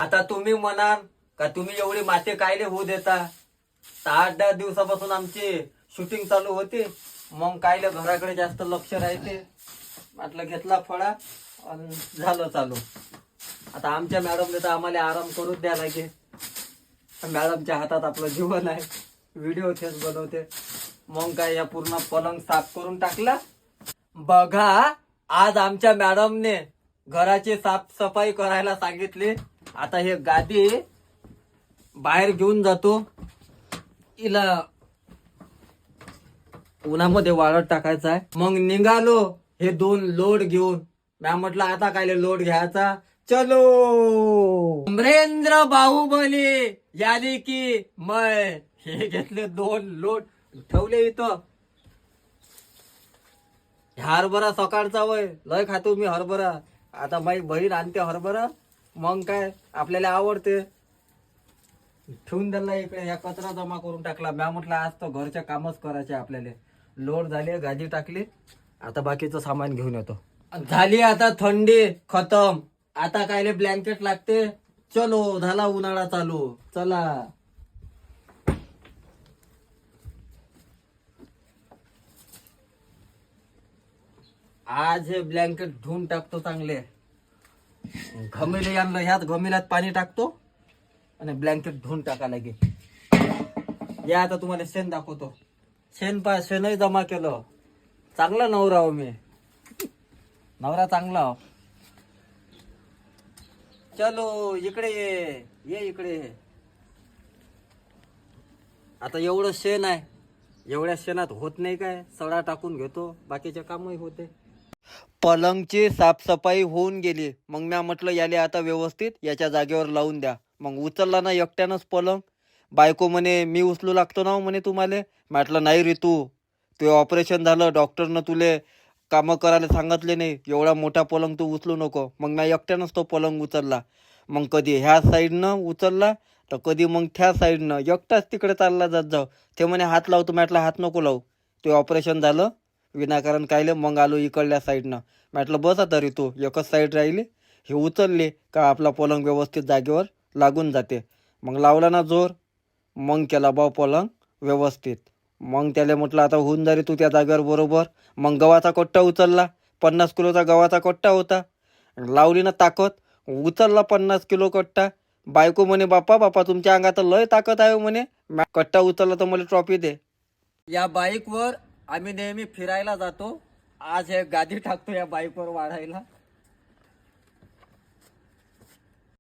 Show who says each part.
Speaker 1: आता तुम्ही म्हणाल का तुम्ही एवढी माती कायले होऊ देता? 8-10 दिवसापासून आमची शूटिंग चालू होती, मग कायले घराकडे जास्त लक्ष राहते. म्हटलं घेतला फळा आणि झालं चालू. आता आमच्या मॅडमने तर आम्हाला आराम करून द्या लागे. मॅडमच्या हातात आपलं जीवन आहे, व्हिडिओ तेच बनवते. मग काय या पूर्ण पलंग साफ करून टाकला. बघा, आज आमच्या मॅडमने घराची साफसफाई करायला सांगितली. आता हे गादी बाहेर घेऊन जातो, हिला उन्हामध्ये वाळत टाकायचा आहे. मग निघालो हे 2 लोड घेऊन. मी म्हटलं आता काय लोड घ्यायचा, चलो अमरेंद्र बाहुबली यानी की मैं. हे घेतले 2 लोड, ठेवले इथं. हरभरा सकाळचा वय लय खातो मी हरभरा. आता माझी बहीण आणते हरभरा, मग काय आपल्याला आवडते. ठेवून दिला इकडे. या कचरा जमा करून टाकला. मी म्हटलं आज तर घरच्या कामच करायचे आपल्याला. लोड झाली, गादी टाकली, आता बाकीचं सामान घेऊन येतो. झाली आता थंडी खतम. आता कायले ब्लँकेट लागते. चलो झाला उन्हाळा चालू, चला. आज हे ब्लँकेट धुवून टाकतो चांगले. घमेले आणलं, ह्यात घमेल्यात पाणी टाकतो आणि ब्लँकेट धुवून टाका लागे. या आता तुम्हाला शेण दाखवतो. शेणही जमा केलं. चांगला नवरा हो मी, नवरा चांगला हो. चलो इकडे ये इकडे. आता एवढं शेण आहे, एवढ्या शेणात होत नाही काय, सडा टाकून घेतो, बाकीचे कामही होते. पलंगची साफसफाई होऊन गेली. मग मी म्हटलं याले आता व्यवस्थित याच्या जागेवर लावून द्या. मग उचलला ना एकट्यानंच पलंग. बायको म्हणे मी उचलू लागतो ना म्हणे तुम्हाला. म्हटलं नाही रे, तू ऑपरेशन झालं, डॉक्टरनं तुले कामं करायला सांगितले नाही, एवढा मोठा पलंग तू उचलू नको. मग मी एकट्यानंच तो पलंग उचलला. मग कधी ह्या साईडनं उचलला तर कधी मग त्या साईडनं. एकटाच तिकडे चालला जात जाऊ. ते म्हणे हात लावतो, म्हटलं हात नको लावू, ते ऑपरेशन झालं विनाकारण कायले. मग आलो इकडल्या साईडनं. म्हटलं बसा तरी तू एकच साईड राहिली, हे उचलले का आपला पलंग व्यवस्थित जागेवर लागून जाते. मग लावला ना जोर, मग केला बा पलंग व्यवस्थित. मग त्याला म्हटलं आता होऊन जा रे तू त्या जागेवर बरोबर. मग गव्हाचा कट्टा उचलला, 50 किलोचा गव्हाचा कट्टा होता. लावली ना ताकद, उचलला 50 किलो कट्टा. बायको म्हणे बापा तुमच्या अंगात लय ताकद आहे म्हणे. कट्टा उचलला तर मला ट्रॉफी दे. या बाईकवर आम्ही नेहमी फिरायला जातो. आज हे गादी टाकतो या बाईकवर वाढायला.